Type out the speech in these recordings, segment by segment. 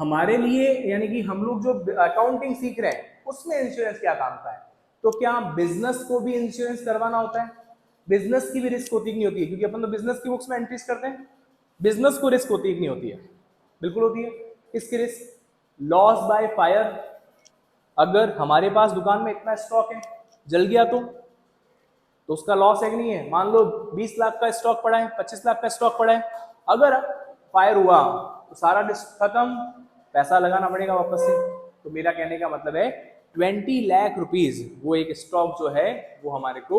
हमारे लिए यानी कि हम लोग जो अकाउंटिंग सीख रहे हैं उसमें इंश्योरेंस क्या काम का है? तो क्या बिजनेस को भी इंश्योरेंस करवाना होता है? बिजनेस की भी रिस्क होती नहीं होती है? क्योंकि अपन तो बिजनेस की बुक्स में एंट्रीज करते हैं। बिजनेस को रिस्क होती नहीं होती है? बिल्कुल होती है। किसकी रिस्क? Loss by fire. अगर हमारे पास दुकान में इतना स्टॉक है, जल गया तो उसका लॉस है कि नहीं है? मान लो 20 लाख का स्टॉक पड़ा है, 25 लाख का स्टॉक पड़ा है, अगर फायर हुआ तो सारा रिस्क खत्म, पैसा लगाना पड़ेगा वापस से। तो मेरा कहने का मतलब है 20 लाख रुपीज वो एक स्टॉक जो है वो हमारे को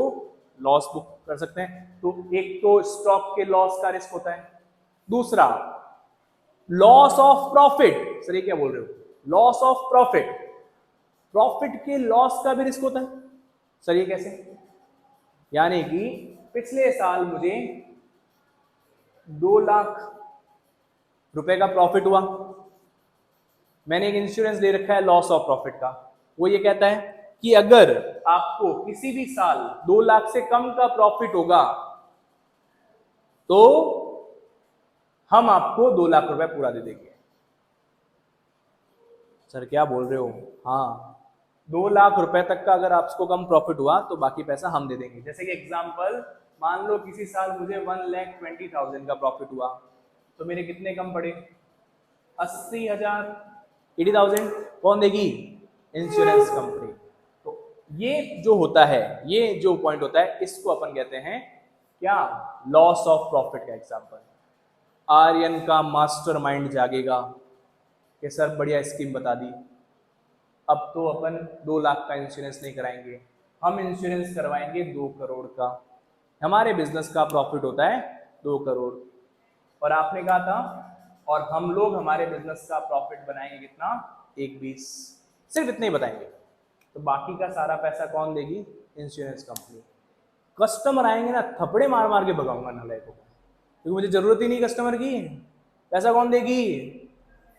लॉस बुक कर सकते हैं। तो एक तो स्टॉक के लॉस का रिस्क होता है, दूसरा लॉस ऑफ प्रॉफिट। सर ये क्या बोल रहे हो? लॉस ऑफ प्रॉफिट, प्रॉफिट के लॉस का भी रिस्क होता है। सर ये कैसे? यानी कि पिछले साल मुझे 2 लाख रुपए का प्रॉफिट हुआ, मैंने एक इंश्योरेंस ले रखा है लॉस ऑफ प्रॉफिट का। वो ये कहता है कि अगर आपको किसी भी साल 2 लाख से कम का प्रॉफिट होगा तो हम आपको 2 लाख रुपए पूरा दे देंगे। सर क्या बोल रहे हो? हाँ, 2 लाख रुपए तक का अगर आपको कम प्रॉफिट हुआ तो बाकी पैसा हम दे देंगे। जैसे कि एग्जांपल, मान लो किसी साल मुझे 1,20,000 का प्रॉफिट हुआ तो मेरे कितने कम पड़े? 80,000, 80,000। कौन देगी? Insurance company. तो ये जो होता है, ये जो पॉइंट होता है, इसको अपन कहते हैं क्या? लॉस ऑफ प्रॉफिट का एग्जांपल। आर्यन का मास्टरमाइंड जागेगा कि सर बढ़िया स्कीम बता दी, अब तो अपन 2 लाख का इंश्योरेंस नहीं कराएंगे, हम इंश्योरेंस करवाएंगे 2 करोड़ का। हमारे बिजनेस का प्रॉफिट होता है 2 करोड़, और आपने कहा था और हम लोग हमारे बिजनेस का प्रॉफिट बनाएंगे कितना? 1,20। सिर्फ इतने ही बताएंगे। तो बाकी का सारा पैसा कौन देगी? Insurance company. कस्टमर आएंगे ना, थपड़े मार मार के भगाऊंगा नालायकों को, क्योंकि मुझे जरूरत ही नहीं कस्टमर की। पैसा कौन देगी?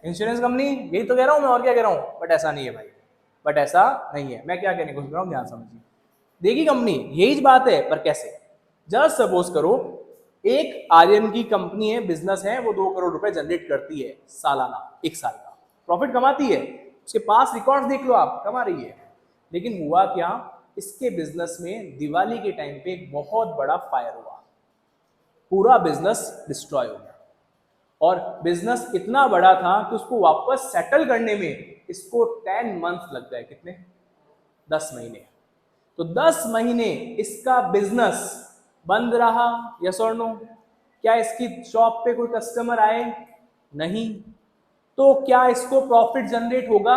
Insurance company. यही तो कह रहा हूं मैं, और क्या कह रहा हूं? बट ऐसा नहीं है भाई, बट ऐसा नहीं है। मैं क्या कहने की कोशिश कर रहा हूं, ध्यान समझिए। देगी कंपनी, यही बात है, पर कैसे? जस्ट सपोज करो एक आर्यन की कंपनी है, बिजनेस है, वो 2 करोड़ रुपए जनरेट करती है सालाना, 1 साल का प्रॉफिट कमाती है। उसके पास रिकॉर्ड देख लो आप, कमा रही है। लेकिन हुआ क्या? इसके बिजनेस में दिवाली के टाइम पे एक बहुत बड़ा फायर हुआ, पूरा बिजनेस डिस्ट्रॉय हो गया। और बिजनेस इतना बड़ा था कि उसको वापस सेटल करने में इसको 10 मंथ लग गए। कितने? 10 महीने। तो 10 महीने इसका बिजनेस बंद रहा, यस और नो? क्या इसकी शॉप पे कोई कस्टमर आए? नहीं। तो क्या इसको प्रॉफिट जनरेट होगा?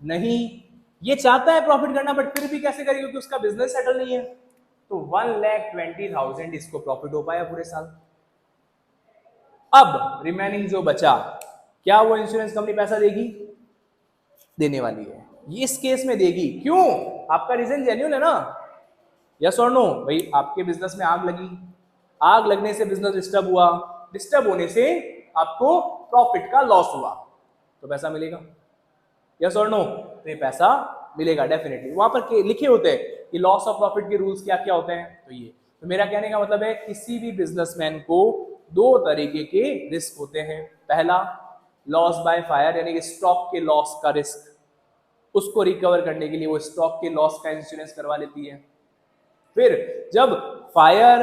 नहीं। ये चाहता है प्रॉफिट करना, बट फिर भी कैसे करेगा, क्योंकि उसका बिजनेस सेटल नहीं है। तो 1,20,000 इसको प्रॉफिट हो पाया पूरे साल। अब रिमेनिंग जो बचा, क्या वो इंश्योरेंस कंपनी पैसा देगी? देने वाली है। ये इस केस में देगी। क्यों? आपका रीजन जेन्युइन है ना? यस और नो? भाई आपके बिजनेस में आग लगी, आग लगने से बिजनेस डिस्टर्ब हुआ, डिस्टर्ब होने से आपको प्रॉफिट का लॉस हुआ, तो पैसा मिलेगा। यस और नो? तो ये पैसा मिलेगा डेफिनेटली। वहां पर लिखे होते हैं कि लॉस ऑफ प्रॉफिट के रूल्स क्या क्या होते हैं। तो ये, तो मेरा कहने का मतलब है किसी भी बिजनेसमैन को 2 तरीके के रिस्क होते हैं। पहला लॉस बाय फायर, यानी कि स्टॉक के लॉस का रिस्क, उसको रिकवर करने के लिए वो स्टॉक के लॉस का इंश्योरेंस करवा लेती है। फिर जब फायर,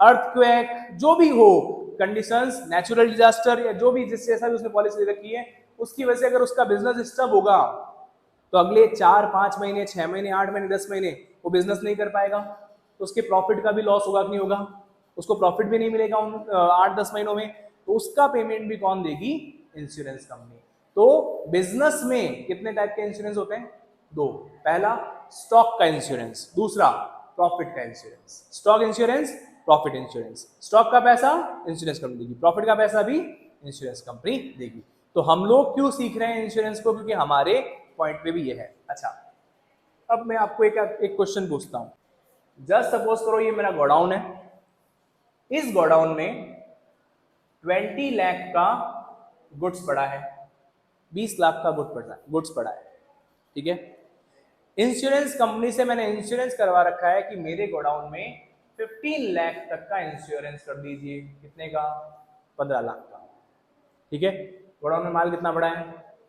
अर्थक्वेक, जो भी हो कंडीशंस, नेचुरल डिजास्टर या जो भी जिस जैसा भी उसने पॉलिसी रखी है, उसकी वजह से अगर उसका बिजनेस डिस्टर्ब होगा तो अगले 4-5 महीने, 6 महीने, 8 महीने, 10 महीने वो बिजनेस नहीं कर पाएगा। तो उसके प्रॉफिट का भी लॉस होगा कि नहीं होगा? उसको प्रॉफिट भी नहीं मिलेगा उन 8-10 महीनों में। तो उसका पेमेंट भी कौन देगी? Insurance company. तो बिजनेस में कितने टाइप के इंश्योरेंस होते हैं? 2। पहला स्टॉक का इंश्योरेंस, दूसरा प्रॉफिट का insurance. Stock insurance, profit insurance. Stock का पैसा इंश्योरेंस कंपनी देगी, प्रॉफिट का पैसा भी इंश्योरेंस कंपनी देगी। तो हम लोग क्यों सीख रहे हैं इंश्योरेंस को? क्योंकि हमारे पॉइंट पे भी ये है। अच्छा, अब मैं आपको एक क्वेश्चन पूछता हूं। जस्ट सपोज करो ये मेरा गोडाउन है, इस गोडाउन में 20 लाख का गुड्स पड़ा है, 20 लाख का गुड्स पड़ा है, ठीक है। इंश्योरेंस कंपनी से मैंने इंश्योरेंस करवा रखा है कि मेरे गोडाउन में 15 लाख तक का इंश्योरेंस कर दीजिए। कितने का? 15 लाख का, ठीक है। गोडाउन में माल कितना पड़ा है?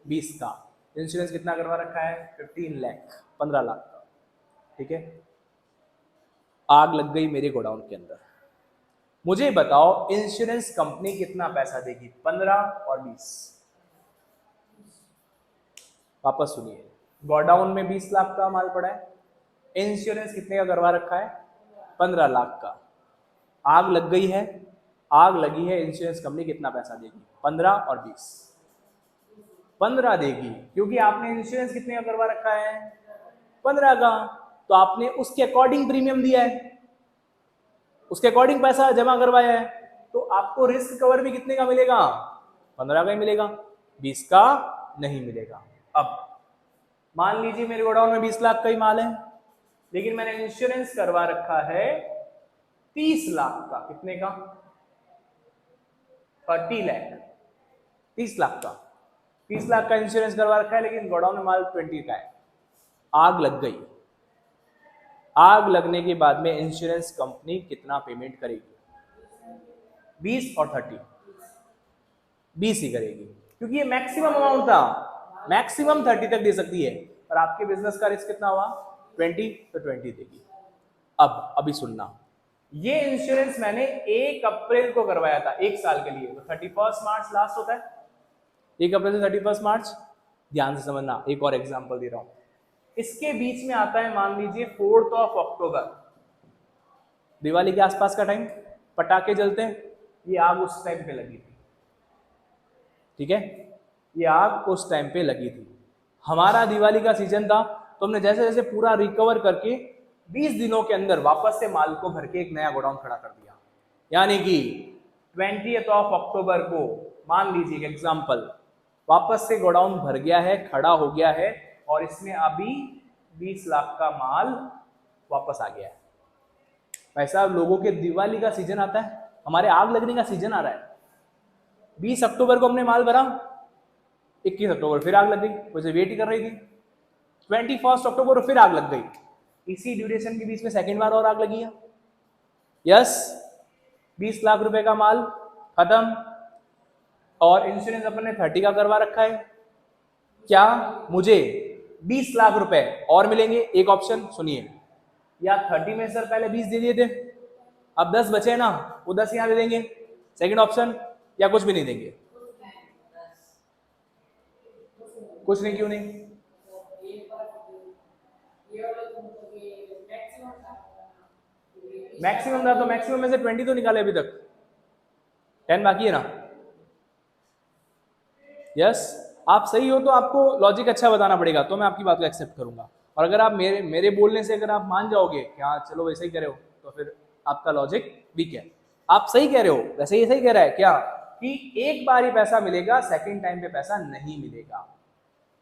20 का। इंश्योरेंस कितना करवा रखा है? 15 लाख, 15 लाख का। ठीक है, आग लग गई मेरे गोडाउन के अंदर। मुझे बताओ इंश्योरेंस कंपनी कितना पैसा देगी? 15 और 20। वापस सुनिए, गोडाउन में 20 लाख का माल पड़ा है, इंश्योरेंस कितने का करवा रखा है? 15 लाख का। आग लग गई है, आग लगी है, इंश्योरेंस कंपनी कितना पैसा देगी? 15 और 20। 15 देगी, क्योंकि आपने इंश्योरेंस कितने का करवा रखा है? 15 का। तो आपने उसके अकॉर्डिंग प्रीमियम दिया है, उसके अकॉर्डिंग पैसा जमा करवाया है, तो आपको रिस्क कवर भी कितने का मिलेगा? 15 का ही मिलेगा, 20 का नहीं मिलेगा। अब मान लीजिए मेरे गोडाउन में 20 लाख का ही माल है, लेकिन मैंने इंश्योरेंस करवा रखा है 30 लाख का। कितने का? 30 लाख। 30 लाख का, 30 लाख का इंश्योरेंस करवा रखा है, लेकिन गोडाउन में माल 20 का है। आग लग गई, आग लगने के बाद में इंश्योरेंस कंपनी कितना पेमेंट करेगी? 20 और 30? 20 ही करेगी, क्योंकि ये मैक्सिमम अमाउंट था, मैक्सिमम 30 तक दे सकती है, और आपके बिजनेस का रिस्क कितना हुआ? 20, तो 20 देगी। अब अभी सुनना, ये इंश्योरेंस मैंने 1 अप्रैल को करवाया था, 1 साल के लिए, तो 31 मार्च लास्ट होता है, 1 अप्रैल से 31 मार्च। ध्यान से समझना, एक और एग्जांपल दे रहा हूं। इसके बीच में आता है मान लीजिए 4 अक्टूबर, दिवाली के आसपास का टाइम, पटाखे जलते हैं, ये आग उस टाइम पे लगी थी। ठीक है, ये आग उस टाइम पे लगी थी। हमारा दिवाली का सीजन था, तो हमने जैसे जैसे पूरा रिकवर करके 20 दिनों के अंदर वापस से माल को भर के एक नया गोडाउन खड़ा कर दिया। यानी कि 20 अक्टूबर को मान लीजिए एग्जाम्पल, वापस से गोडाउन भर गया है, खड़ा हो गया है, और इसमें अभी 20 लाख का माल वापस आ गया है। भाई साहब, लोगों के दिवाली का सीजन आता है, हमारे आग लगने का सीजन आ रहा है। 20 अक्टूबर को हमने माल भरा, 21 अक्टूबर फिर आग लग गई, मुझे वेट ही कर रही थी। 21 अक्टूबर को फिर आग लग गई, इसी ड्यूरेशन के बीच में सेकंड बार और आग लगी है। यस, 20 लाख रुपए का माल खत्म, और इंश्योरेंस अपन ने 30 का करवा रखा है। क्या मुझे 20 लाख रुपए और मिलेंगे? एक ऑप्शन सुनिए, या 30 में सर पहले 20 दे दिए थे, अब 10 बचे ना, वो 10 यहां दे देंगे। सेकंड ऑप्शन, या कुछ भी नहीं देंगे? कुछ नहीं, क्यों नहीं? मैक्सिमम था, तो मैक्सिमम में से 20 तो निकाले, अभी तक 10 बाकी है ना। यस, आप सही हो तो आपको लॉजिक अच्छा बताना पड़ेगा, तो मैं आपकी बात को एक्सेप्ट करूंगा। और अगर आप मेरे बोलने से अगर आप मान जाओगे कि हाँ चलो वैसे ही कह रहे हो, तो फिर आपका लॉजिक वीक है। आप सही कह रहे हो, वैसे ये सही कह रहा है क्या कि एक बार ही पैसा मिलेगा, सेकंड टाइम पे पैसा नहीं मिलेगा।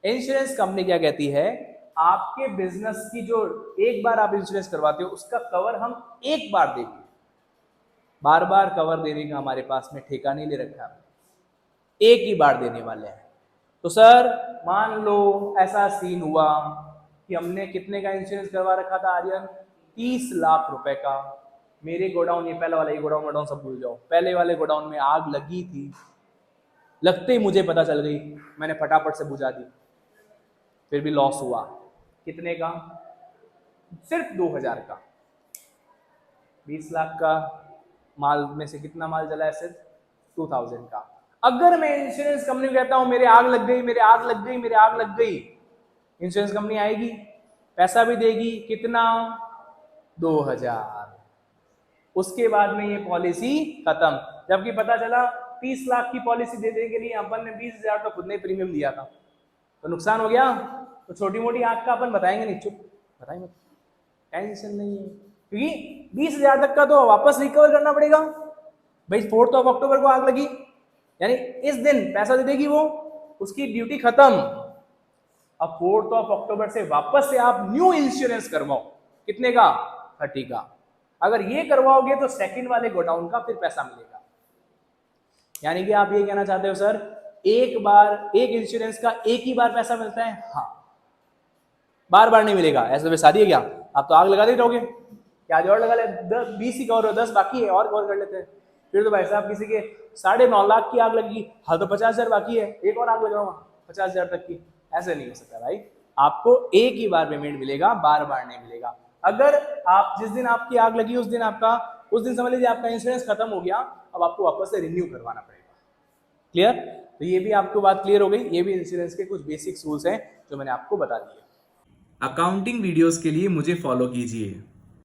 इंश्योरेंस कंपनी क्या कहती है, आपके बिजनेस की जो एक बार आप इंश्योरेंस करवाते हो उसका कवर हम एक बार देंगे, बार बार कवर देने का हमारे पास में ठेका नहीं ले रखा है, एक ही बार देने वाले हैं। तो सर मान लो ऐसा सीन हुआ कि हमने कितने का इंश्योरेंस करवा रखा था आर्यन? 30 लाख रुपए का। मेरे गोडाउन, ये पहला वाला, ये गोडाउन सब भूल जाओ, पहले वाले गोडाउन में आग लगी थी, लगते ही मुझे पता चल गई, मैंने फटाफट से बुझा दी, फिर भी लॉस हुआ। कितने का? सिर्फ 2000 का। 20 लाख का माल में से कितना माल जला है? सिर्फ 2000 का। अगर मैं इंश्योरेंस कंपनी को कहता हूं मेरे आग लग गई, मेरे आग लग गई, मेरे आग लग गई, इंश्योरेंस कंपनी आएगी, पैसा भी देगी, कितना? 2000। उसके बाद में ये पॉलिसी खत्म। जबकि पता चला 30 लाख की पॉलिसी देने के लिए अपन ने 20,000 तो खुद ने प्रीमियम दिया था, तो नुकसान हो गया। तो छोटी मोटी आग का अपन बताएंगे नहीं, चुप, बताएंगे, टेंशन नहीं है, क्योंकि 20,000 तक का तो वापस रिकवर करना पड़ेगा भाई। 4 अक्टूबर को आग लगी, यानी इस दिन पैसा दे देगी वो, उसकी ड्यूटी खत्म। अब 4 अक्टूबर से वापस से आप न्यू इंश्योरेंस करवाओ, कितने का? 30 का। अगर ये करवाओगे तो सेकंड वाले गोडाउन का फिर पैसा मिलेगा। यानी कि आप ये कहना चाहते हो सर, एक बार एक इंश्योरेंस का एक ही बार पैसा मिलता है? हाँ, बार बार नहीं मिलेगा। ऐसे तो शादी है क्या? आप तो आग लगा दे रहोगे, क्या आज और लगा ले, 20 ही कवर हो, 10 बाकी है, और कवर कर लेते हैं। फिर तो भाई साहब किसी के 9.5 लाख की आग लगी, हाँ तो 50,000 बाकी है, एक और आग लगाऊंगा, 50,000 तक की। ऐसे नहीं हो सकता भाई, आपको एक ही बार पेमेंट मिलेगा, बार बार नहीं मिलेगा। अगर आप जिस दिन आपकी आग लगी उस दिन समझ लीजिए आपका इंश्योरेंस खत्म हो गया, अब आपको वापस से रिन्यू करवाना पड़ेगा। क्लियर? तो ये भी आपको बात क्लियर हो गई। ये भी इंश्योरेंस के कुछ बेसिक रूल्स हैं जो मैंने आपको बता दिए। अकाउंटिंग वीडियोस के लिए मुझे फॉलो कीजिए।